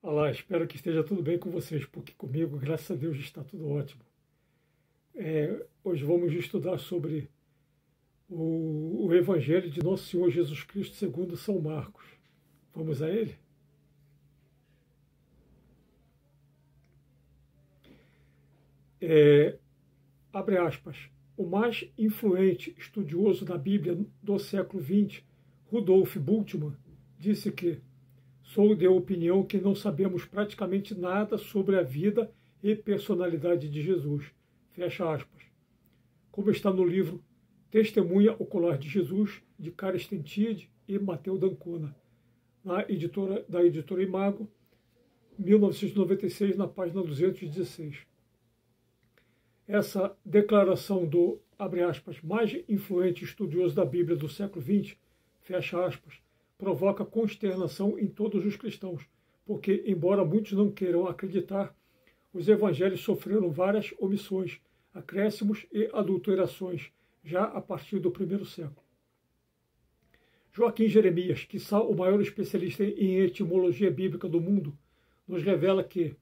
Olá, espero que esteja tudo bem com vocês, porque comigo, graças a Deus, está tudo ótimo. Hoje vamos estudar sobre o Evangelho de Nosso Senhor Jesus Cristo segundo São Marcos. Vamos a ele? Abre aspas. O mais influente estudioso da Bíblia do século XX, Rudolf Bultmann, disse que sou de opinião que não sabemos praticamente nada sobre a vida e personalidade de Jesus. Fecha aspas. Como está no livro Testemunha Ocular de Jesus, de Carsten Tiede e Matteo d'Ancona, da editora Imago, 1996, na página 216. Essa declaração do, abre aspas, mais influente estudioso da Bíblia do século XX, fecha aspas, provoca consternação em todos os cristãos, porque, embora muitos não queiram acreditar, os evangelhos sofreram várias omissões, acréscimos e adulterações, já a partir do primeiro século. Joaquim Jeremias, quiçá o maior especialista em etimologia bíblica do mundo, nos revela que,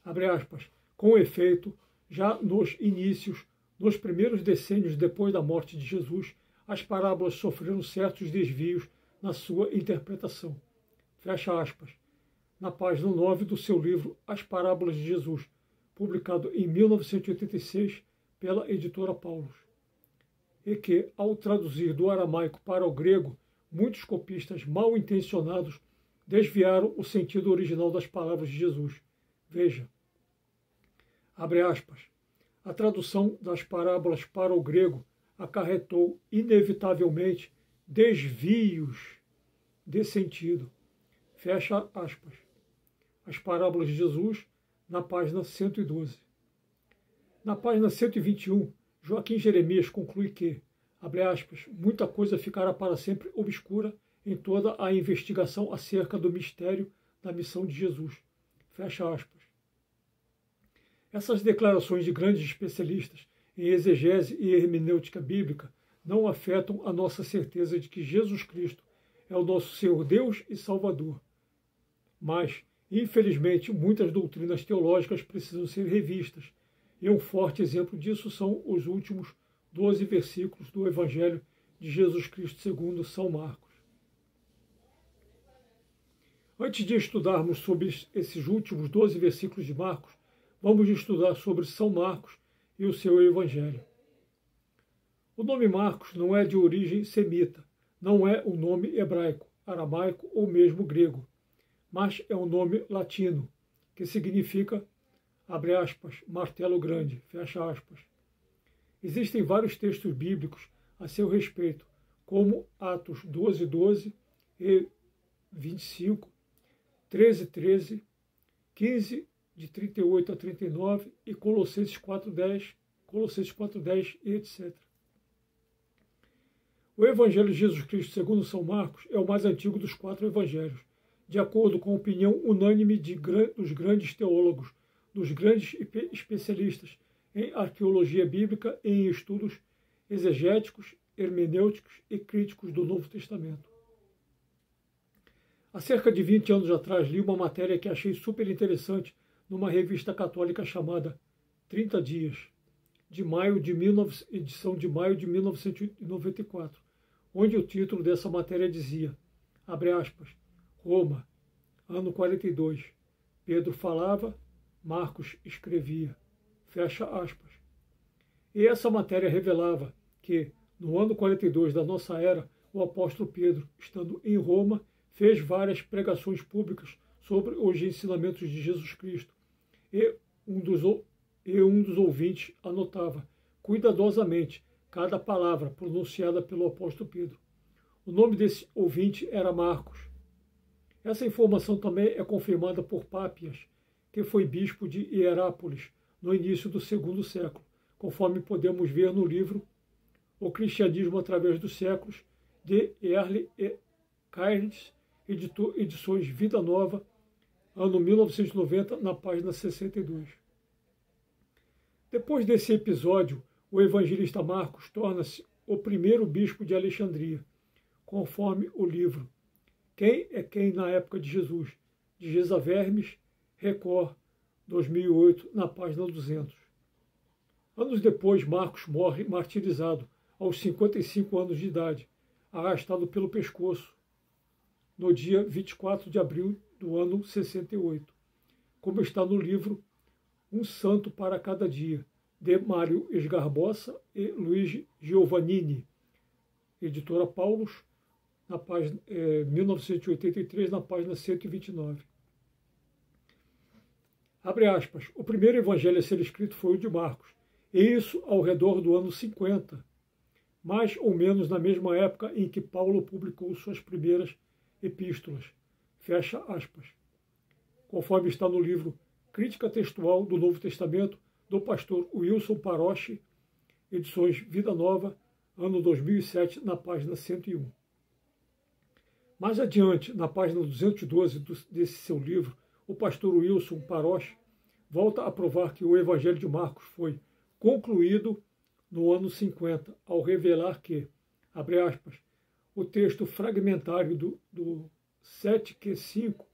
abre aspas, com efeito, já nos inícios, nos primeiros decênios depois da morte de Jesus, as parábolas sofreram certos desvios na sua interpretação. Fecha aspas. Na página 9 do seu livro As Parábolas de Jesus, publicado em 1986 pela editora Paulus. E que, ao traduzir do aramaico para o grego, muitos copistas mal intencionados desviaram o sentido original das palavras de Jesus. Veja. Abre aspas. A tradução das parábolas para o grego acarretou inevitavelmente desvios de sentido. Fecha aspas. As parábolas de Jesus, na página 112. Na página 121, Joaquim Jeremias conclui que, abre aspas, muita coisa ficará para sempre obscura em toda a investigação acerca do mistério da missão de Jesus. Fecha aspas. Essas declarações de grandes especialistas em exegese e hermenêutica bíblica não afetam a nossa certeza de que Jesus Cristo é o nosso Senhor Deus e Salvador. Mas, infelizmente, muitas doutrinas teológicas precisam ser revistas, e um forte exemplo disso são os últimos 12 versículos do Evangelho de Jesus Cristo segundo São Marcos. Antes de estudarmos sobre esses últimos 12 versículos de Marcos, vamos estudar sobre São Marcos e o seu Evangelho. O nome Marcos não é de origem semita, não é um nome hebraico, aramaico ou mesmo grego, mas é um nome latino, que significa, abre aspas, martelo grande, fecha aspas. Existem vários textos bíblicos a seu respeito, como Atos 12:12 e 25, 13:13, 15, de 38 a 39, e Colossenses 4:10, e etc. O Evangelho de Jesus Cristo segundo São Marcos é o mais antigo dos 4 evangelhos, de acordo com a opinião unânime dos grandes teólogos, dos grandes especialistas em arqueologia bíblica e em estudos exegéticos, hermenêuticos e críticos do Novo Testamento. Há cerca de 20 anos atrás li uma matéria que achei super interessante numa revista católica chamada 30 Dias, edição de maio de 1994, onde o título dessa matéria dizia, abre aspas, Roma, ano 42, Pedro falava, Marcos escrevia, fecha aspas. E essa matéria revelava que, no ano 42 da nossa era, o apóstolo Pedro, estando em Roma, fez várias pregações públicas sobre os ensinamentos de Jesus Cristo, e um dos ouvintes anotava cuidadosamente cada palavra pronunciada pelo apóstolo Pedro. O nome desse ouvinte era Marcos. Essa informação também é confirmada por Pápias, que foi bispo de Hierápolis no início do segundo século, conforme podemos ver no livro O Cristianismo através dos Séculos, de Earle e Cairns, edições Vida Nova, ano 1990, na página 62. Depois desse episódio, o evangelista Marcos torna-se o primeiro bispo de Alexandria, conforme o livro Quem é Quem na Época de Jesus, de Gesa Vermes Record, 2008, na página 200. Anos depois, Marcos morre martirizado, aos 55 anos de idade, arrastado pelo pescoço, no dia 24 de abril do ano 68, como está no livro Um Santo para Cada Dia, de Mário Esgarbosa e Luigi Giovannini, editora Paulus, na página 1983, na página 129. Abre aspas. O primeiro evangelho a ser escrito foi o de Marcos, e isso ao redor do ano 50, mais ou menos na mesma época em que Paulo publicou suas primeiras epístolas. Fecha aspas. Conforme está no livro Crítica Textual do Novo Testamento, do pastor Wilson Paroche, edições Vida Nova, ano 2007, na página 101. Mais adiante, na página 212 desse seu livro, o pastor Wilson Paroche volta a provar que o Evangelho de Marcos foi concluído no ano 50, ao revelar que, abre aspas, o texto fragmentário do 7Q5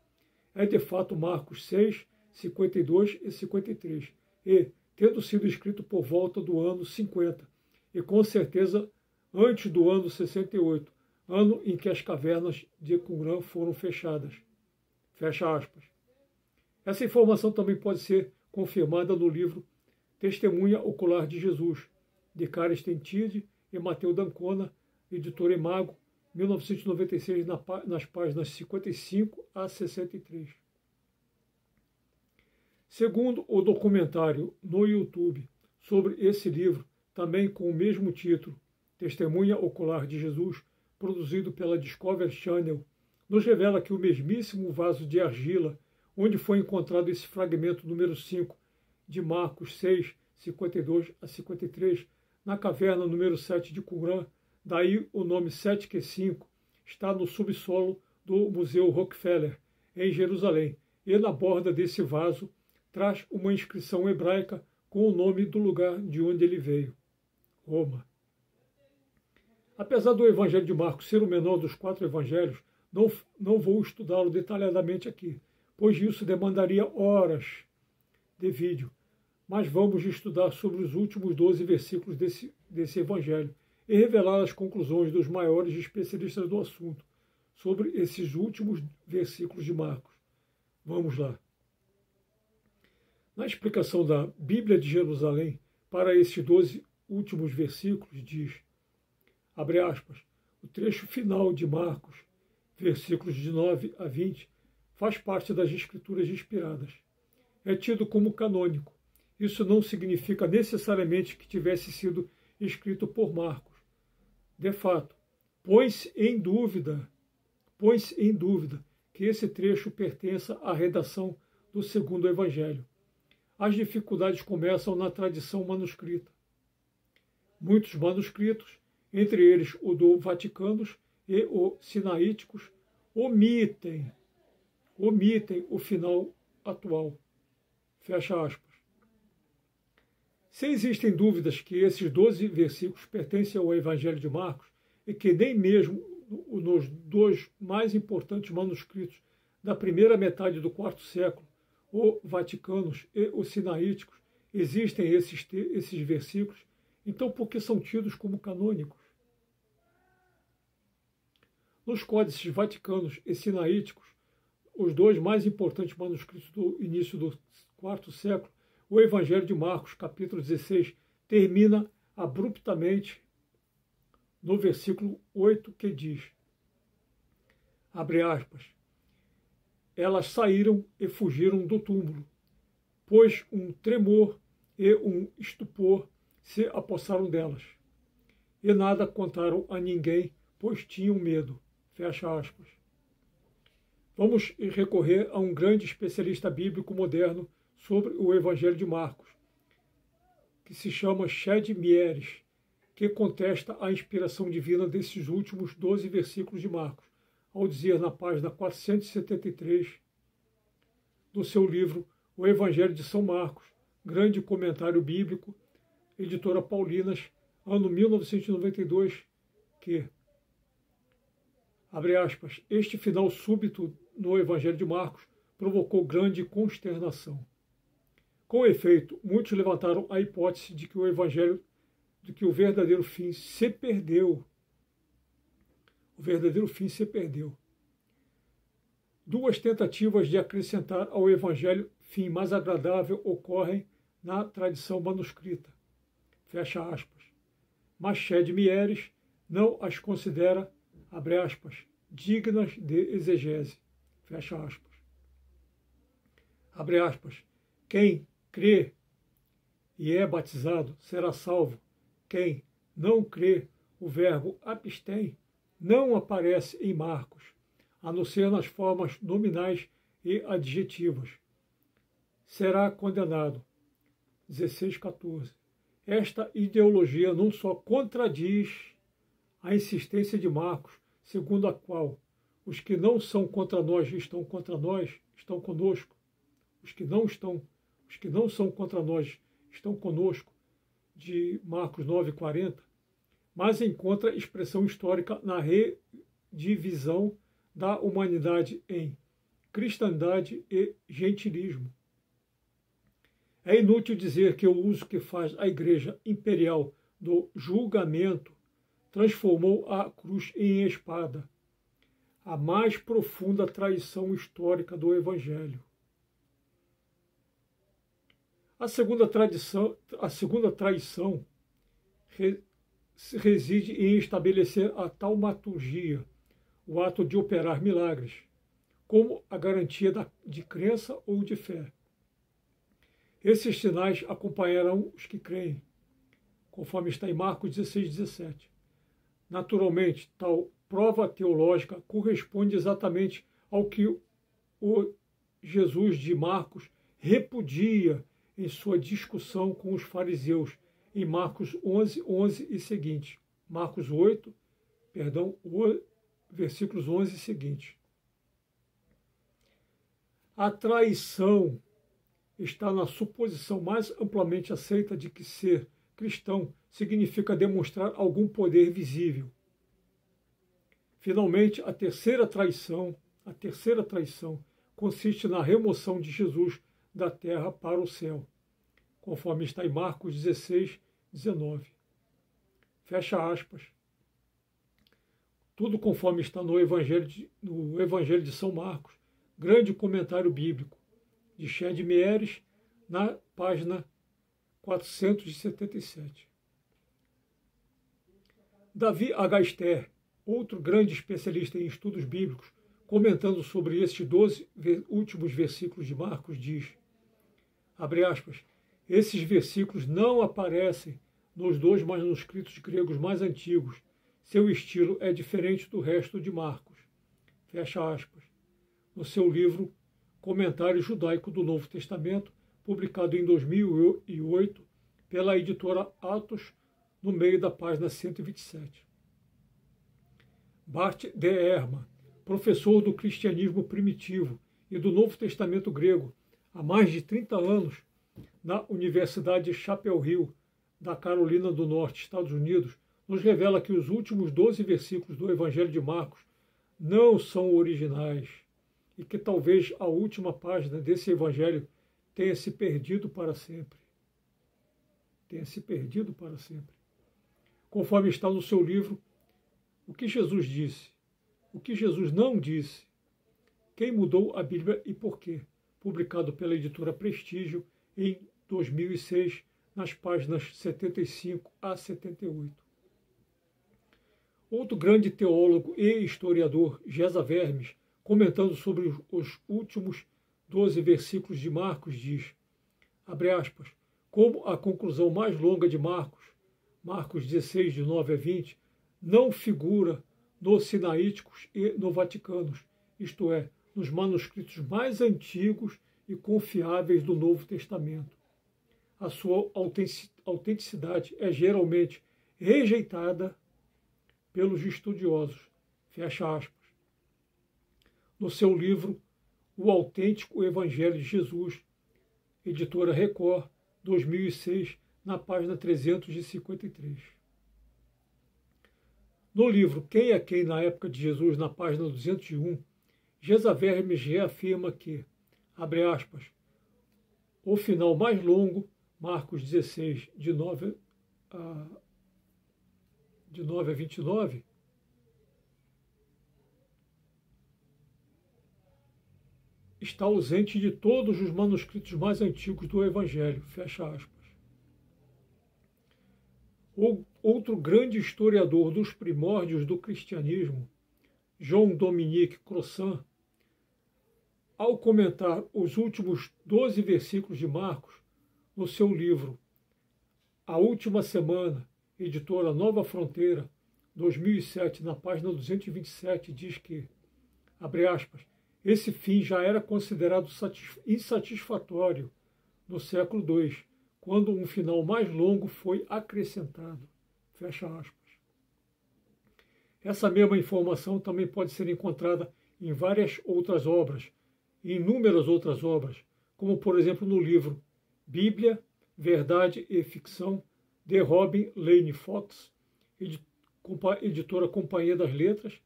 é de fato Marcos 6, 52 e 53, e, tendo sido escrito por volta do ano 50, e com certeza antes do ano 68, ano em que as cavernas de Qumran foram fechadas. Fecha aspas. Essa informação também pode ser confirmada no livro Testemunha Ocular de Jesus, de Carsten Tiede e Mateu d'Ancona, editora Imago, 1996, nas páginas 55 a 63. Segundo o documentário no YouTube sobre esse livro, também com o mesmo título, Testemunha Ocular de Jesus, produzido pela Discovery Channel, nos revela que o mesmíssimo vaso de argila, onde foi encontrado esse fragmento número 5 de Marcos 6, 52 a 53, na caverna número 7 de Qumran, daí o nome 7Q5, está no subsolo do Museu Rockefeller, em Jerusalém, e na borda desse vaso traz uma inscrição hebraica com o nome do lugar de onde ele veio, Roma. Apesar do Evangelho de Marcos ser o menor dos 4 evangelhos, não vou estudá-lo detalhadamente aqui, pois isso demandaria horas de vídeo. Mas vamos estudar sobre os últimos 12 versículos desse evangelho e revelar as conclusões dos maiores especialistas do assunto sobre esses últimos versículos de Marcos. Vamos lá. Na explicação da Bíblia de Jerusalém para esses 12 últimos versículos, diz, abre aspas, o trecho final de Marcos, versículos de 9 a 20, faz parte das Escrituras inspiradas. É tido como canônico. Isso não significa necessariamente que tivesse sido escrito por Marcos. De fato, põe-se em dúvida que esse trecho pertença à redação do segundo evangelho. As dificuldades começam na tradição manuscrita. Muitos manuscritos, entre eles o do Vaticanos e o Sinaíticos, omitem o final atual. Fecha aspas. Se existem dúvidas que esses 12 versículos pertencem ao Evangelho de Marcos e que nem mesmo nos 2 mais importantes manuscritos da primeira metade do IV século, o Vaticanos e os Sinaíticos, existem esses versículos, então por que são tidos como canônicos? Nos códices Vaticanos e Sinaíticos, os 2 mais importantes manuscritos do início do IV século, o Evangelho de Marcos, capítulo 16, termina abruptamente no versículo 8, que diz, abre aspas, elas saíram e fugiram do túmulo, pois um tremor e um estupor se apossaram delas, e nada contaram a ninguém, pois tinham medo. Fecha aspas. Vamos recorrer a um grande especialista bíblico moderno sobre o Evangelho de Marcos, que se chama Shed Mieres, que contesta a inspiração divina desses últimos 12 versículos de Marcos, ao dizer na página 473 do seu livro O Evangelho de São Marcos, grande comentário bíblico, editora Paulinas, ano 1992, que, abre aspas, este final súbito no Evangelho de Marcos provocou grande consternação. Com efeito, muitos levantaram a hipótese de que o evangelho, de que o verdadeiro fim se perdeu. O verdadeiro fim se perdeu. Duas tentativas de acrescentar ao evangelho fim mais agradável ocorrem na tradição manuscrita. Fecha aspas. Machado Mieres não as considera, abre aspas, dignas de exegese. Fecha aspas. Abre aspas. Quem crê e é batizado será salvo. Quem não crê, o verbo abstém, não aparece em Marcos, a não ser nas formas nominais e adjetivas. Será condenado. 16:14. Esta ideologia não só contradiz a insistência de Marcos, segundo a qual os que não são contra nós estão contra nós, estão conosco. Os que não são contra nós estão conosco, de Marcos 9:40, mas encontra expressão histórica na redivisão da humanidade em cristandade e gentilismo. É inútil dizer que o uso que faz a Igreja Imperial do julgamento transformou a cruz em espada, a mais profunda traição histórica do Evangelho. A segunda traição reside em estabelecer a taumaturgia, o ato de operar milagres, como a garantia de crença ou de fé. Esses sinais acompanharão os que creem, conforme está em Marcos 16:17. Naturalmente, tal prova teológica corresponde exatamente ao que o Jesus de Marcos repudia em sua discussão com os fariseus, em Marcos 11:11 e seguinte. Marcos 8, versículos 11 e seguinte. A traição está na suposição mais amplamente aceita de que ser cristão significa demonstrar algum poder visível. Finalmente, a terceira traição consiste na remoção de Jesus da terra para o céu, conforme está em Marcos 16:19. Fecha aspas. Tudo conforme está no Evangelho de São Marcos, grande comentário bíblico, de Machado Mieres, na página 477. Davi Agaster, outro grande especialista em estudos bíblicos, comentando sobre esses 12 últimos versículos de Marcos, diz, abre aspas, esses versículos não aparecem nos dois manuscritos gregos mais antigos. Seu estilo é diferente do resto de Marcos. Fecha aspas. No seu livro Comentário Judaico do Novo Testamento, publicado em 2008 pela editora Atos, no meio da página 127. Bart de Ehrman, professor do cristianismo primitivo e do Novo Testamento grego há mais de 30 anos, na Universidade Chapel Hill, da Carolina do Norte, Estados Unidos, nos revela que os últimos 12 versículos do Evangelho de Marcos não são originais e que talvez a última página desse Evangelho tenha se perdido para sempre. Conforme está no seu livro, O que Jesus disse? O que Jesus não disse? Quem mudou a Bíblia e por quê? Publicado pela editora Prestígio em 2006, nas páginas 75 a 78. Outro grande teólogo e historiador, Gesa Vermes, comentando sobre os últimos 12 versículos de Marcos, diz, abre aspas, como a conclusão mais longa de Marcos 16, de 9 a 20, não figura nos sinaíticos e no vaticanos, isto é, nos manuscritos mais antigos e confiáveis do Novo Testamento. A sua autenticidade é geralmente rejeitada pelos estudiosos. Fecha aspas. No seu livro O Autêntico Evangelho de Jesus, editora Record, 2006, na página 353. No livro Quem é Quem na Época de Jesus, na página 201, Gesa Vermes reafirma que abre aspas, o final mais longo, Marcos 16, de 9 a 29, está ausente de todos os manuscritos mais antigos do Evangelho, fecha aspas. Outro grande historiador dos primórdios do cristianismo, Jean-Dominique Crossan, ao comentar os últimos 12 versículos de Marcos, no seu livro A Última Semana, editora Nova Fronteira, 2007, na página 227, diz que, abre aspas, esse fim já era considerado insatisfatório no século II, quando um final mais longo foi acrescentado. Fecha aspas. Essa mesma informação também pode ser encontrada em várias outras obras, em inúmeras outras obras, como por exemplo no livro Bíblia, Verdade e Ficção, de Robin Lane Fox, editora Companhia das Letras,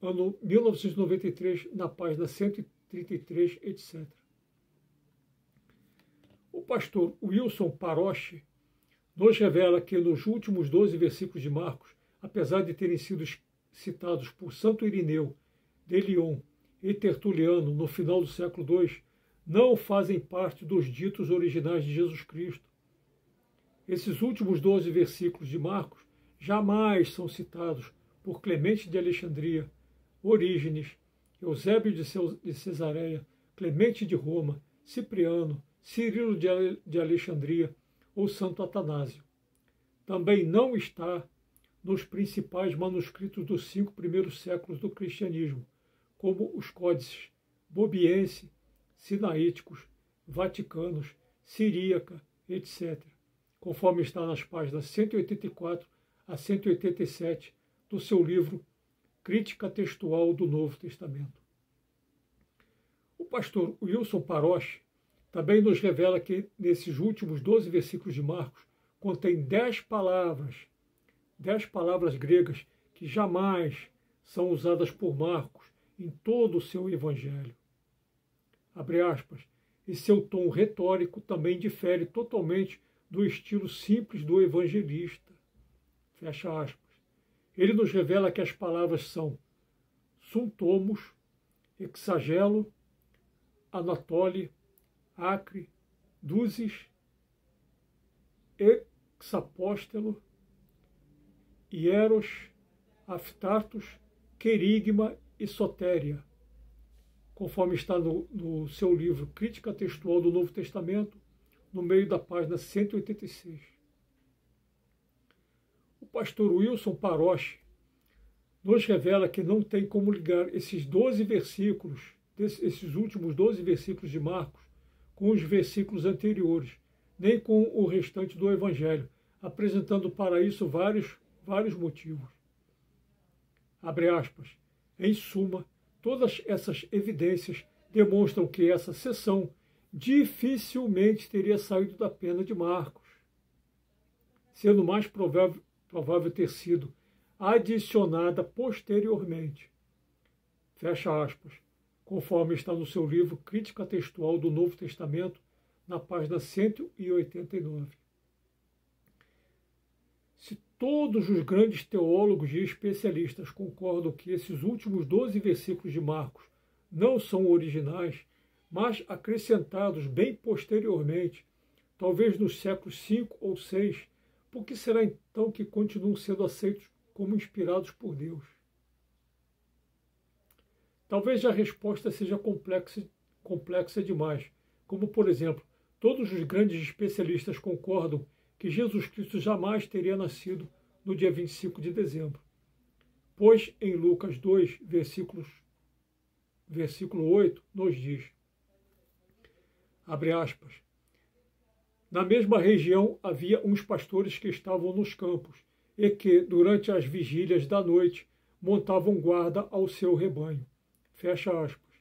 ano 1993, na página 133, etc. O pastor Wilson Paroche nos revela que nos últimos 12 versículos de Marcos, apesar de terem sido citados por Santo Irineu de Lyon e Tertuliano no final do século II, não fazem parte dos ditos originais de Jesus Cristo. Esses últimos 12 versículos de Marcos jamais são citados por Clemente de Alexandria, Orígenes, Eusébio de Cesareia, Clemente de Roma, Cipriano, Cirilo de Alexandria ou Santo Atanásio. Também não está nos principais manuscritos dos 5 primeiros séculos do cristianismo, como os códices bobiense, sinaíticos, vaticanos, siríaca, etc., conforme está nas páginas 184 a 187 do seu livro Crítica Textual do Novo Testamento. O pastor Wilson Paroche também nos revela que, nesses últimos 12 versículos de Marcos, contém 10 palavras gregas que jamais são usadas por Marcos em todo o seu evangelho. Abre aspas, e seu tom retórico também difere totalmente do estilo simples do evangelista. Fecha aspas. Ele nos revela que as palavras são suntomos, exagelo, anatole, acre, duzes, exapóstelo, hieros, aftartos, querigma e sotéria, conforme está no seu livro Crítica Textual do Novo Testamento, no meio da página 186. O pastor Wilson Paroche nos revela que não tem como ligar esses 12 versículos, esses últimos 12 versículos de Marcos, com os versículos anteriores, nem com o restante do Evangelho, apresentando para isso vários motivos. Abre aspas. Em suma, todas essas evidências demonstram que essa seção dificilmente teria saído da pena de Marcos, sendo mais provável ter sido adicionada posteriormente. Fecha aspas. Conforme está no seu livro Crítica Textual do Novo Testamento, na página 189. Se todos os grandes teólogos e especialistas concordam que esses últimos 12 versículos de Marcos não são originais, mas acrescentados bem posteriormente, talvez nos séculos V ou VI, por que será então que continuam sendo aceitos como inspirados por Deus? Talvez a resposta seja complexa demais, como, por exemplo, todos os grandes especialistas concordam que Jesus Cristo jamais teria nascido no dia 25 de dezembro, pois em Lucas 2, versículo 8, nos diz, abre aspas, na mesma região havia uns pastores que estavam nos campos e que, durante as vigílias da noite, montavam guarda ao seu rebanho. Fecha aspas.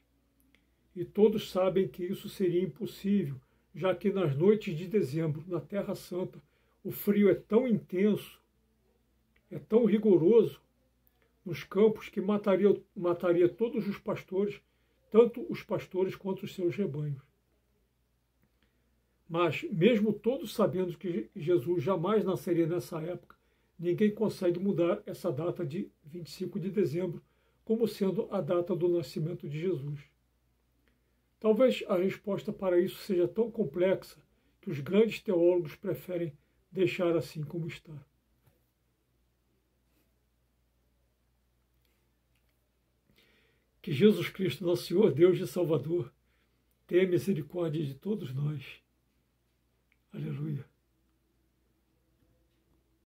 E todos sabem que isso seria impossível, já que nas noites de dezembro, na Terra Santa, o frio é tão intenso, é tão rigoroso nos campos que mataria todos os pastores, tanto os pastores quanto os seus rebanhos. Mas, mesmo todos sabendo que Jesus jamais nasceria nessa época, ninguém consegue mudar essa data de 25 de dezembro como sendo a data do nascimento de Jesus. Talvez a resposta para isso seja tão complexa que os grandes teólogos preferem deixar assim como está. Que Jesus Cristo, nosso Senhor, Deus e Salvador, tenha misericórdia de todos nós. Aleluia.